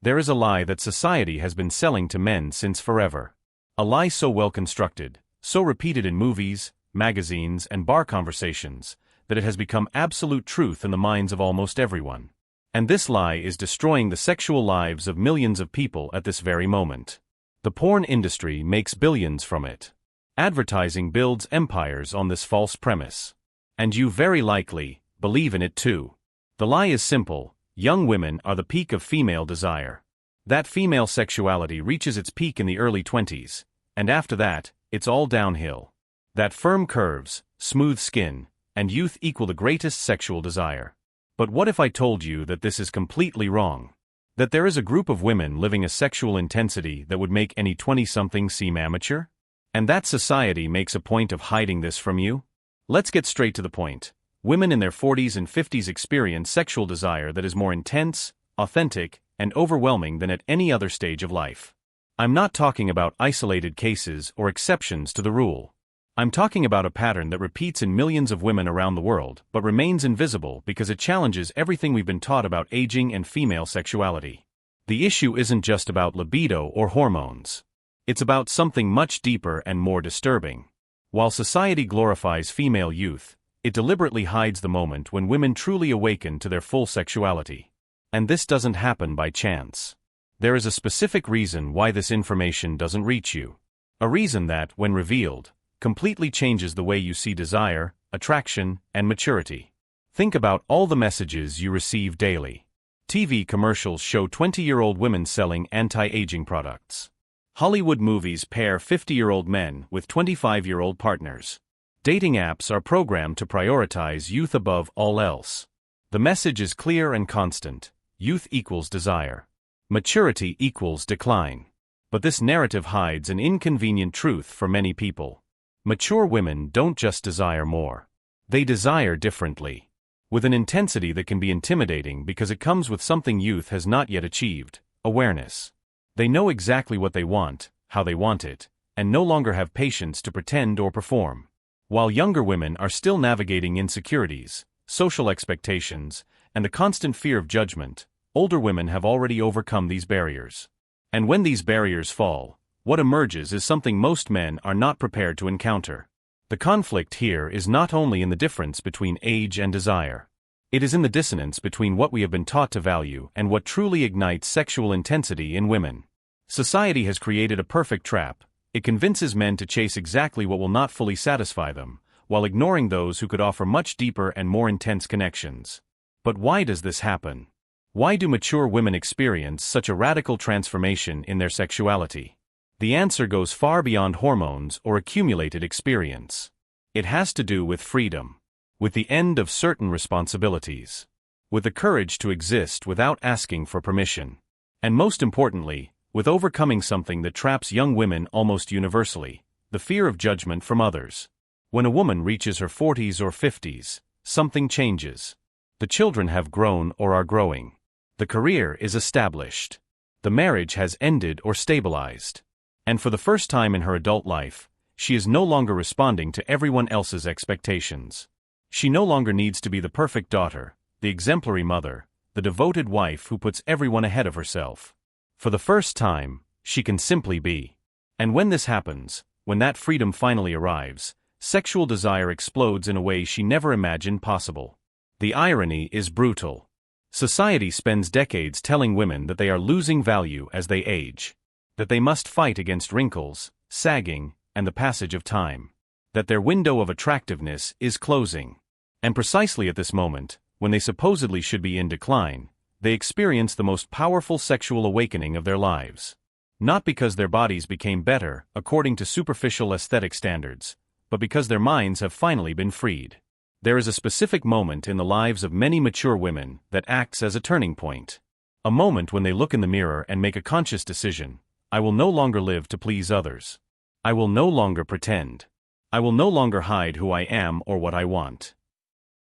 There is a lie that society has been selling to men since forever. A lie so well constructed, so repeated in movies, magazines, and bar conversations, that it has become absolute truth in the minds of almost everyone. And this lie is destroying the sexual lives of millions of people at this very moment. The porn industry makes billions from it. Advertising builds empires on this false premise. And you very likely believe in it too. The lie is simple: young women are the peak of female desire. That female sexuality reaches its peak in the early 20s, and after that, it's all downhill. That firm curves, smooth skin, and youth equal the greatest sexual desire. But what if I told you that this is completely wrong? That there is a group of women living a sexual intensity that would make any 20-something seem amateur? And that society makes a point of hiding this from you? Let's get straight to the point. Women in their 40s and 50s experience sexual desire that is more intense, authentic, and overwhelming than at any other stage of life. I'm not talking about isolated cases or exceptions to the rule. I'm talking about a pattern that repeats in millions of women around the world but remains invisible because it challenges everything we've been taught about aging and female sexuality. The issue isn't just about libido or hormones. It's about something much deeper and more disturbing. While society glorifies female youth, it deliberately hides the moment when women truly awaken to their full sexuality. And this doesn't happen by chance. There is a specific reason why this information doesn't reach you. A reason that, when revealed, completely changes the way you see desire, attraction, and maturity. Think about all the messages you receive daily. TV commercials show 20-year-old women selling anti-aging products. Hollywood movies pair 50-year-old men with 25-year-old partners. Dating apps are programmed to prioritize youth above all else. The message is clear and constant: youth equals desire. Maturity equals decline. But this narrative hides an inconvenient truth for many people. Mature women don't just desire more. They desire differently. With an intensity that can be intimidating because it comes with something youth has not yet achieved: awareness. They know exactly what they want, how they want it, and no longer have patience to pretend or perform. While younger women are still navigating insecurities, social expectations, and the constant fear of judgment, older women have already overcome these barriers. And when these barriers fall, what emerges is something most men are not prepared to encounter. The conflict here is not only in the difference between age and desire. It is in the dissonance between what we have been taught to value and what truly ignites sexual intensity in women. Society has created a perfect trap. It convinces men to chase exactly what will not fully satisfy them, while ignoring those who could offer much deeper and more intense connections. But why does this happen? Why do mature women experience such a radical transformation in their sexuality? The answer goes far beyond hormones or accumulated experience. It has to do with freedom. With the end of certain responsibilities. With the courage to exist without asking for permission. And most importantly, with overcoming something that traps young women almost universally: the fear of judgment from others. When a woman reaches her 40s or 50s, something changes. The children have grown or are growing. The career is established. The marriage has ended or stabilized. And for the first time in her adult life, she is no longer responding to everyone else's expectations. She no longer needs to be the perfect daughter, the exemplary mother, the devoted wife who puts everyone ahead of herself. For the first time, she can simply be. And when this happens, when that freedom finally arrives, sexual desire explodes in a way she never imagined possible. The irony is brutal. Society spends decades telling women that they are losing value as they age. That they must fight against wrinkles, sagging, and the passage of time. That their window of attractiveness is closing. And precisely at this moment, when they supposedly should be in decline, they experience the most powerful sexual awakening of their lives. Not because their bodies became better, according to superficial aesthetic standards, but because their minds have finally been freed. There is a specific moment in the lives of many mature women that acts as a turning point. A moment when they look in the mirror and make a conscious decision: I will no longer live to please others. I will no longer pretend. I will no longer hide who I am or what I want.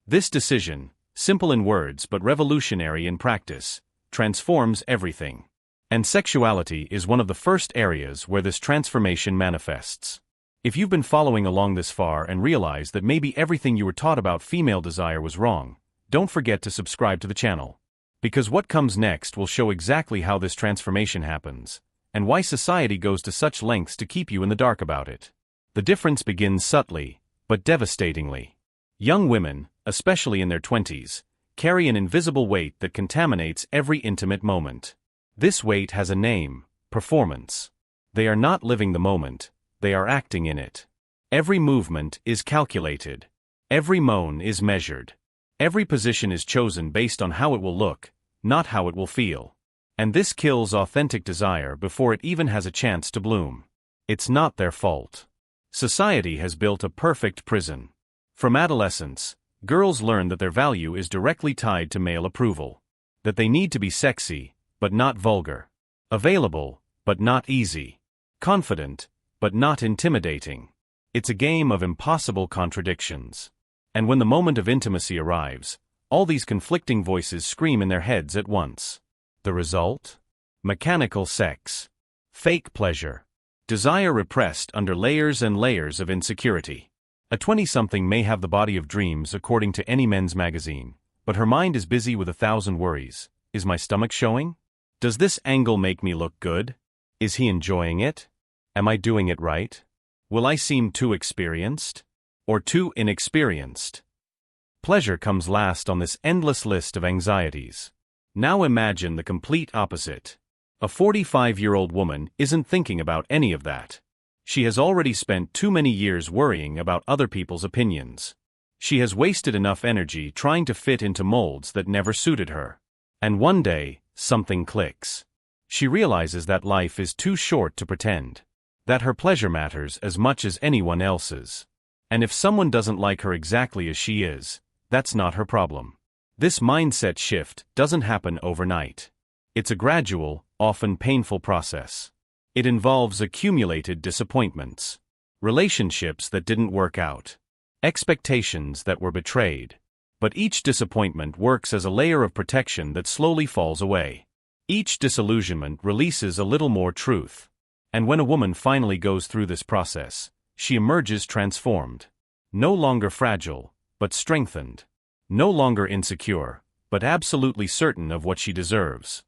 This decision, simple in words but revolutionary in practice, transforms everything. And sexuality is one of the first areas where this transformation manifests. If you've been following along this far and realize that maybe everything you were taught about female desire was wrong, don't forget to subscribe to the channel. Because what comes next will show exactly how this transformation happens, and why society goes to such lengths to keep you in the dark about it. The difference begins subtly, but devastatingly. Young women, especially in their 20s, carry an invisible weight that contaminates every intimate moment. This weight has a name: performance. They are not living the moment, they are acting in it. Every movement is calculated. Every moan is measured. Every position is chosen based on how it will look, not how it will feel. And this kills authentic desire before it even has a chance to bloom. It's not their fault. Society has built a perfect prison. From adolescence, girls learn that their value is directly tied to male approval. That they need to be sexy, but not vulgar. Available, but not easy. Confident, but not intimidating. It's a game of impossible contradictions. And when the moment of intimacy arrives, all these conflicting voices scream in their heads at once. The result? Mechanical sex. Fake pleasure. Desire repressed under layers and layers of insecurity. A 20-something may have the body of dreams according to any men's magazine, but her mind is busy with 1,000 worries. Is my stomach showing? Does this angle make me look good? Is he enjoying it? Am I doing it right? Will I seem too experienced? Or too inexperienced? Pleasure comes last on this endless list of anxieties. Now imagine the complete opposite. A 45-year-old woman isn't thinking about any of that. She has already spent too many years worrying about other people's opinions. She has wasted enough energy trying to fit into molds that never suited her. And one day, something clicks. She realizes that life is too short to pretend. That her pleasure matters as much as anyone else's. And if someone doesn't like her exactly as she is, that's not her problem. This mindset shift doesn't happen overnight. It's a gradual, often painful process. It involves accumulated disappointments, relationships that didn't work out, expectations that were betrayed. But each disappointment works as a layer of protection that slowly falls away. Each disillusionment releases a little more truth. And when a woman finally goes through this process, she emerges transformed. No longer fragile, but strengthened. No longer insecure, but absolutely certain of what she deserves.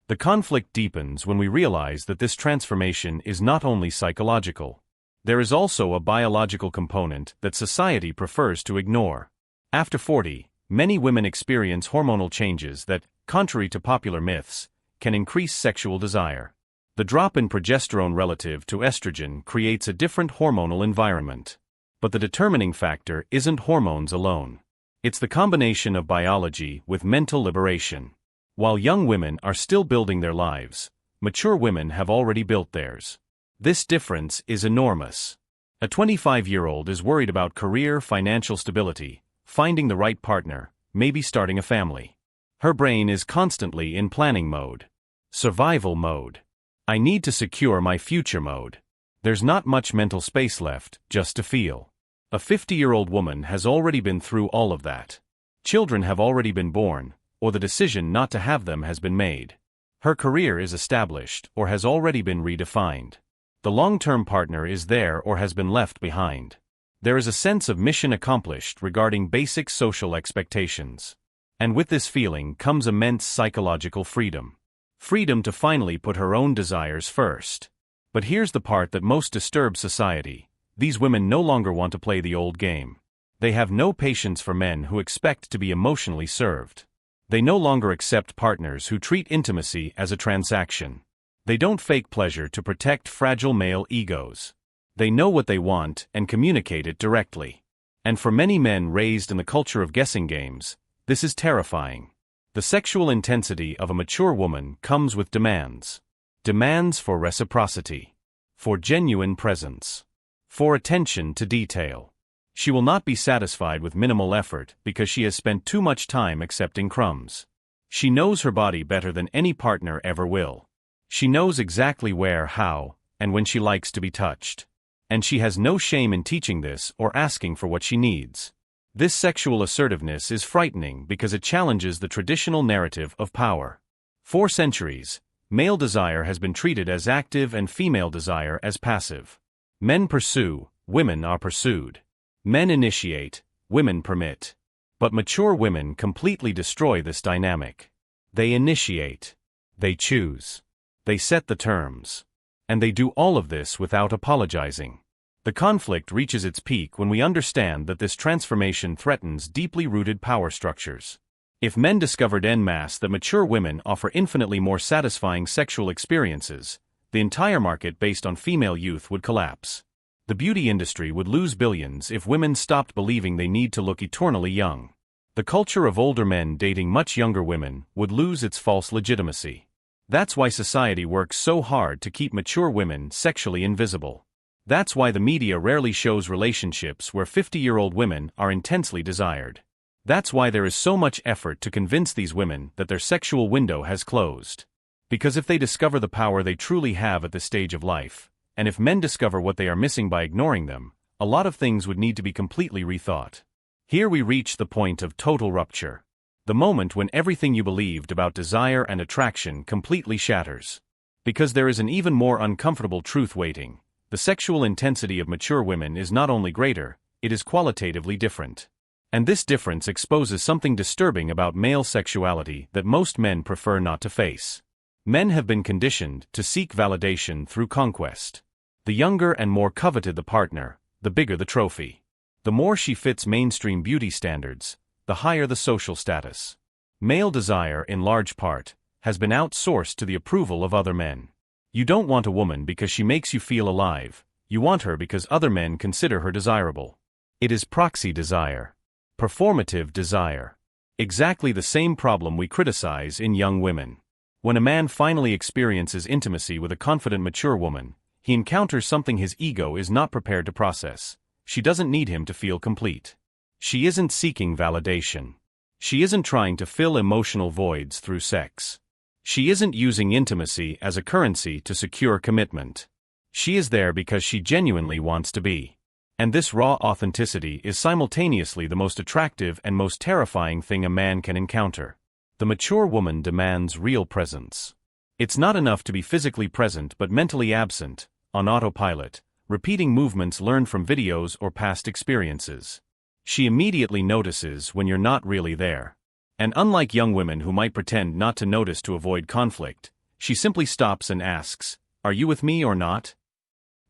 The conflict deepens when we realize that this transformation is not only psychological. There is also a biological component that society prefers to ignore. After 40, many women experience hormonal changes that, contrary to popular myths, can increase sexual desire. The drop in progesterone relative to estrogen creates a different hormonal environment. But the determining factor isn't hormones alone. It's the combination of biology with mental liberation. While young women are still building their lives, mature women have already built theirs. This difference is enormous. A 25-year-old is worried about career, financial stability, finding the right partner, maybe starting a family. Her brain is constantly in planning mode. Survival mode. I need to secure my future mode. There's not much mental space left, just to feel. A 50-year-old woman has already been through all of that. Children have already been born, or the decision not to have them has been made. Her career is established or has already been redefined. The long-term partner is there or has been left behind. There is a sense of mission accomplished regarding basic social expectations. And with this feeling comes immense psychological freedom. Freedom to finally put her own desires first. But here's the part that most disturbs society. These women no longer want to play the old game. They have no patience for men who expect to be emotionally served. They no longer accept partners who treat intimacy as a transaction. They don't fake pleasure to protect fragile male egos. They know what they want and communicate it directly. And for many men raised in the culture of guessing games, this is terrifying. The sexual intensity of a mature woman comes with demands. Demands for reciprocity. For genuine presence. For attention to detail. She will not be satisfied with minimal effort because she has spent too much time accepting crumbs. She knows her body better than any partner ever will. She knows exactly where, how, and when she likes to be touched. And she has no shame in teaching this or asking for what she needs. This sexual assertiveness is frightening because it challenges the traditional narrative of power. For centuries, male desire has been treated as active and female desire as passive. Men pursue, women are pursued. Men initiate, women permit. But mature women completely destroy this dynamic. They initiate. They choose. They set the terms. And they do all of this without apologizing. The conflict reaches its peak when we understand that this transformation threatens deeply rooted power structures. If men discovered en masse that mature women offer infinitely more satisfying sexual experiences, the entire market based on female youth would collapse. The beauty industry would lose billions if women stopped believing they need to look eternally young. The culture of older men dating much younger women would lose its false legitimacy. That's why society works so hard to keep mature women sexually invisible. That's why the media rarely shows relationships where 50-year-old women are intensely desired. That's why there is so much effort to convince these women that their sexual window has closed. Because if they discover the power they truly have at this stage of life, and if men discover what they are missing by ignoring them, a lot of things would need to be completely rethought. Here we reach the point of total rupture. The moment when everything you believed about desire and attraction completely shatters. Because there is an even more uncomfortable truth waiting. The sexual intensity of mature women is not only greater, it is qualitatively different. And this difference exposes something disturbing about male sexuality that most men prefer not to face. Men have been conditioned to seek validation through conquest. The younger and more coveted the partner, the bigger the trophy. The more she fits mainstream beauty standards, the higher the social status. Male desire, in large part, has been outsourced to the approval of other men. You don't want a woman because she makes you feel alive, you want her because other men consider her desirable. It is proxy desire. Performative desire. Exactly the same problem we criticize in young women. When a man finally experiences intimacy with a confident mature woman, he encounters something his ego is not prepared to process. She doesn't need him to feel complete. She isn't seeking validation. She isn't trying to fill emotional voids through sex. She isn't using intimacy as a currency to secure commitment. She is there because she genuinely wants to be. And this raw authenticity is simultaneously the most attractive and most terrifying thing a man can encounter. The mature woman demands real presence. It's not enough to be physically present but mentally absent, on autopilot, repeating movements learned from videos or past experiences. She immediately notices when you're not really there. And unlike young women who might pretend not to notice to avoid conflict, she simply stops and asks, "Are you with me or not?"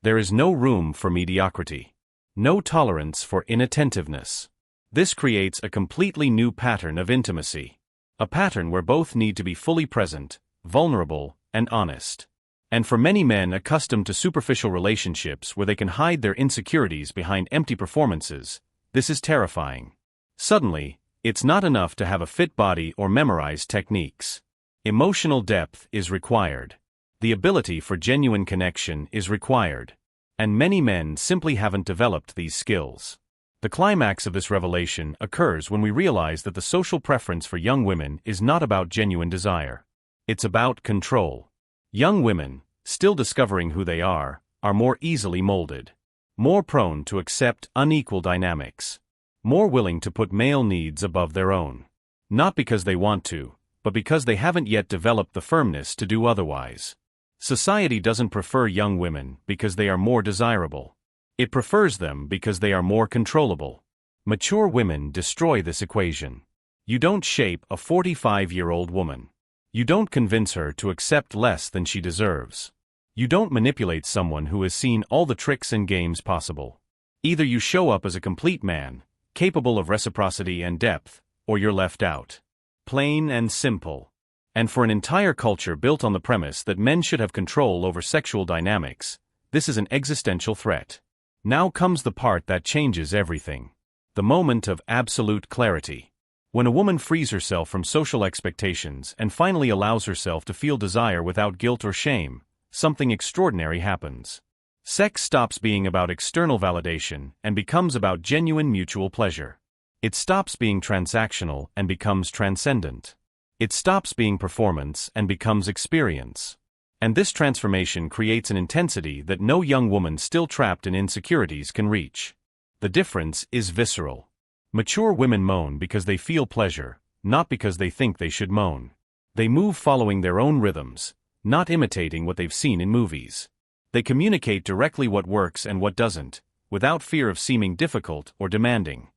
There is no room for mediocrity. No tolerance for inattentiveness. This creates a completely new pattern of intimacy. A pattern where both need to be fully present, vulnerable, and honest. And for many men accustomed to superficial relationships where they can hide their insecurities behind empty performances, this is terrifying. Suddenly, it's not enough to have a fit body or memorize techniques. Emotional depth is required. The ability for genuine connection is required. And many men simply haven't developed these skills. The climax of this revelation occurs when we realize that the social preference for young women is not about genuine desire. It's about control. Young women, still discovering who they are more easily molded. More prone to accept unequal dynamics. More willing to put male needs above their own. Not because they want to, but because they haven't yet developed the firmness to do otherwise. Society doesn't prefer young women because they are more desirable. It prefers them because they are more controllable. Mature women destroy this equation. You don't shape a 45-year-old woman. You don't convince her to accept less than she deserves. You don't manipulate someone who has seen all the tricks and games possible. Either you show up as a complete man, capable of reciprocity and depth, or you're left out. Plain and simple. And for an entire culture built on the premise that men should have control over sexual dynamics, this is an existential threat. Now comes the part that changes everything. The moment of absolute clarity. When a woman frees herself from social expectations and finally allows herself to feel desire without guilt or shame, something extraordinary happens. Sex stops being about external validation and becomes about genuine mutual pleasure. It stops being transactional and becomes transcendent. It stops being performance and becomes experience. And this transformation creates an intensity that no young woman still trapped in insecurities can reach. The difference is visceral. Mature women moan because they feel pleasure, not because they think they should moan. They move following their own rhythms, not imitating what they've seen in movies. They communicate directly what works and what doesn't, without fear of seeming difficult or demanding.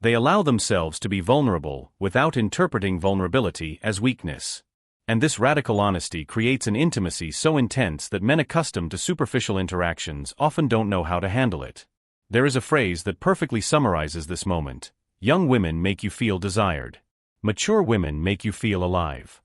They allow themselves to be vulnerable without interpreting vulnerability as weakness. And this radical honesty creates an intimacy so intense that men accustomed to superficial interactions often don't know how to handle it. There is a phrase that perfectly summarizes this moment. Young women make you feel desired. Mature women make you feel alive.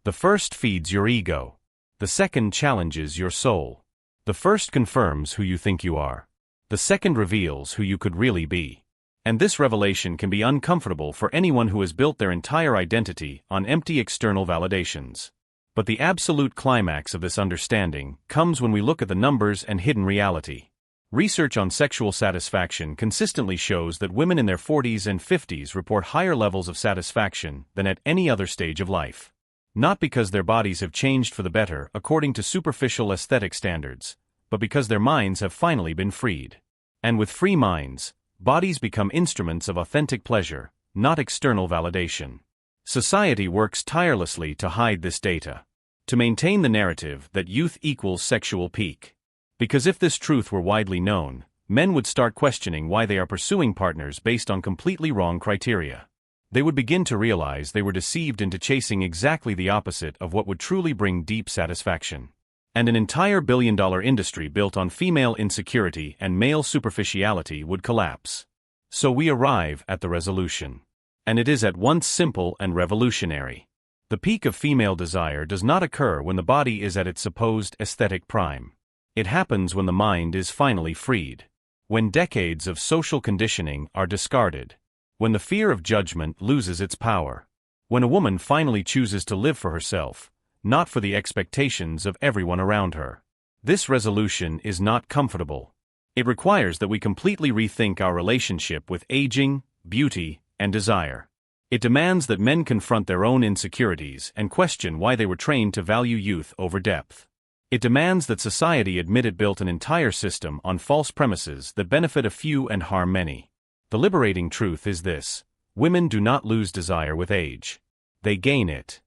The first feeds your ego. The second challenges your soul. The first confirms who you think you are. The second reveals who you could really be. And this revelation can be uncomfortable for anyone who has built their entire identity on empty external validations. But the absolute climax of this understanding comes when we look at the numbers and hidden reality. Research on sexual satisfaction consistently shows that women in their 40s and 50s report higher levels of satisfaction than at any other stage of life. Not because their bodies have changed for the better according to superficial aesthetic standards, but because their minds have finally been freed. And with free minds, bodies become instruments of authentic pleasure, not external validation. Society works tirelessly to hide this data, to maintain the narrative that youth equals sexual peak. Because if this truth were widely known, men would start questioning why they are pursuing partners based on completely wrong criteria. They would begin to realize they were deceived into chasing exactly the opposite of what would truly bring deep satisfaction. And an entire billion-dollar industry built on female insecurity and male superficiality would collapse. So we arrive at the resolution. And it is at once simple and revolutionary. The peak of female desire does not occur when the body is at its supposed aesthetic prime. It happens when the mind is finally freed. When decades of social conditioning are discarded. When the fear of judgment loses its power. When a woman finally chooses to live for herself, not for the expectations of everyone around her. This resolution is not comfortable. It requires that we completely rethink our relationship with aging, beauty, and desire. It demands that men confront their own insecurities and question why they were trained to value youth over depth. It demands that society admit it built an entire system on false premises that benefit a few and harm many. The liberating truth is this: women do not lose desire with age. They gain it.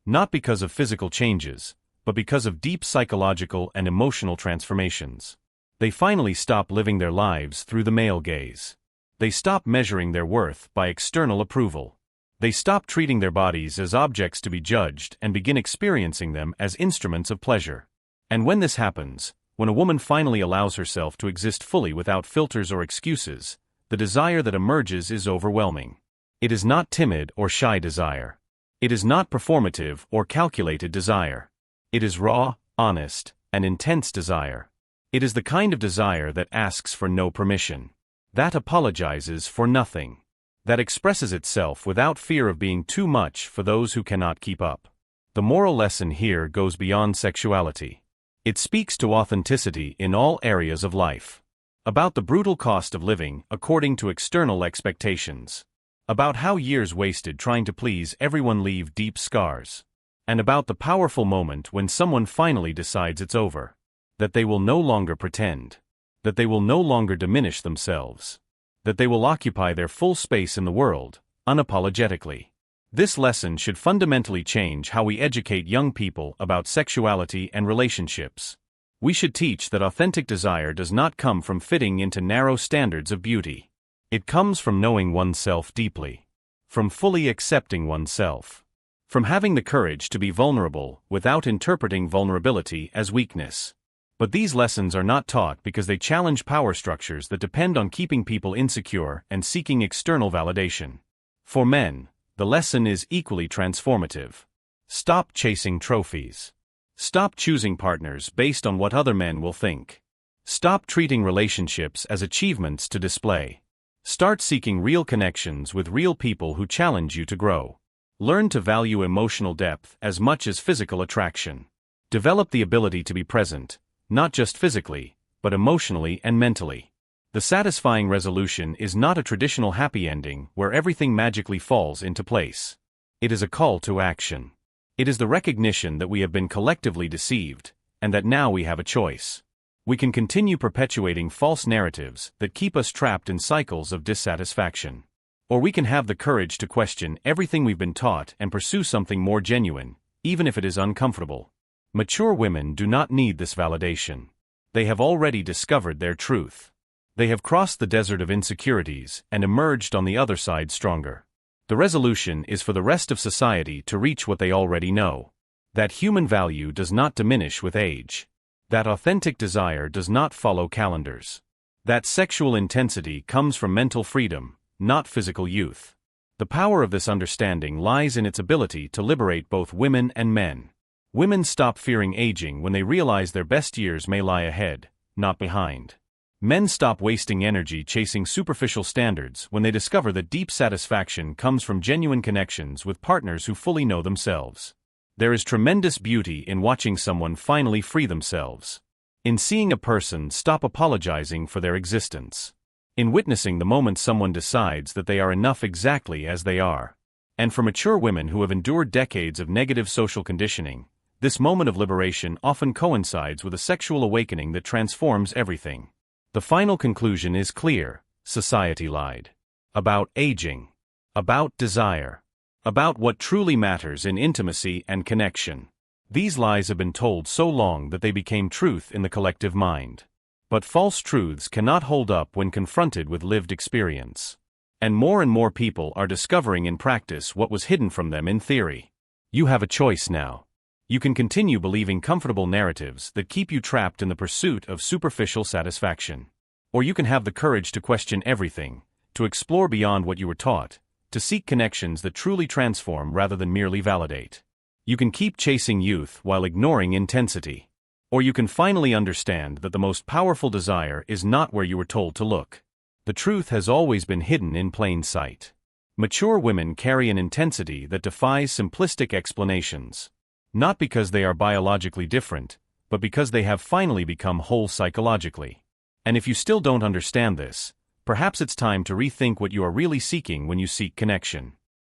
Not because of physical changes, but because of deep psychological and emotional transformations. They finally stop living their lives through the male gaze. They stop measuring their worth by external approval. They stop treating their bodies as objects to be judged and begin experiencing them as instruments of pleasure. And when this happens, when a woman finally allows herself to exist fully without filters or excuses, the desire that emerges is overwhelming. It is not timid or shy desire. It is not performative or calculated desire. It is raw, honest, and intense desire. It is the kind of desire that asks for no permission. That apologizes for nothing. That expresses itself without fear of being too much for those who cannot keep up. The moral lesson here goes beyond sexuality. It speaks to authenticity in all areas of life. About the brutal cost of living according to external expectations. About how years wasted trying to please everyone leave deep scars. And about the powerful moment when someone finally decides it's over. That they will no longer pretend. That they will no longer diminish themselves. That they will occupy their full space in the world, unapologetically. This lesson should fundamentally change how we educate young people about sexuality and relationships. We should teach that authentic desire does not come from fitting into narrow standards of beauty. It comes from knowing oneself deeply. From fully accepting oneself. From having the courage to be vulnerable without interpreting vulnerability as weakness. But these lessons are not taught because they challenge power structures that depend on keeping people insecure and seeking external validation. For men, the lesson is equally transformative. Stop chasing trophies. Stop choosing partners based on what other men will think. Stop treating relationships as achievements to display. Start seeking real connections with real people who challenge you to grow. Learn to value emotional depth as much as physical attraction. Develop the ability to be present, not just physically, but emotionally and mentally. The satisfying resolution is not a traditional happy ending where everything magically falls into place. It is a call to action. It is the recognition that we have been collectively deceived, and that now we have a choice. We can continue perpetuating false narratives that keep us trapped in cycles of dissatisfaction. Or we can have the courage to question everything we've been taught and pursue something more genuine, even if it is uncomfortable. Mature women do not need this validation. They have already discovered their truth. They have crossed the desert of insecurities and emerged on the other side stronger. The resolution is for the rest of society to reach what they already know: that human value does not diminish with age, that authentic desire does not follow calendars, that sexual intensity comes from mental freedom, not physical youth. The power of this understanding lies in its ability to liberate both women and men. Women stop fearing aging when they realize their best years may lie ahead, not behind. Men stop wasting energy chasing superficial standards when they discover that deep satisfaction comes from genuine connections with partners who fully know themselves. There is tremendous beauty in watching someone finally free themselves, in seeing a person stop apologizing for their existence, in witnessing the moment someone decides that they are enough exactly as they are. And for mature women who have endured decades of negative social conditioning, this moment of liberation often coincides with a sexual awakening that transforms everything. The final conclusion is clear: society lied. About aging. About desire. About what truly matters in intimacy and connection. These lies have been told so long that they became truth in the collective mind. But false truths cannot hold up when confronted with lived experience. And more people are discovering in practice what was hidden from them in theory. You have a choice now. You can continue believing comfortable narratives that keep you trapped in the pursuit of superficial satisfaction. Or you can have the courage to question everything, to explore beyond what you were taught, to seek connections that truly transform rather than merely validate. You can keep chasing youth while ignoring intensity. Or you can finally understand that the most powerful desire is not where you were told to look. The truth has always been hidden in plain sight. Mature women carry an intensity that defies simplistic explanations. Not because they are biologically different, but because they have finally become whole psychologically. And if you still don't understand this, perhaps it's time to rethink what you are really seeking when you seek connection.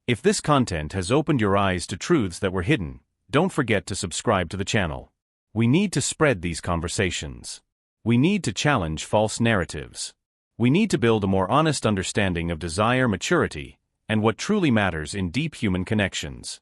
If this content has opened your eyes to truths that were hidden, don't forget to subscribe to the channel. We need to spread these conversations. We need to challenge false narratives. We need to build a more honest understanding of desire, maturity, and what truly matters in deep human connections.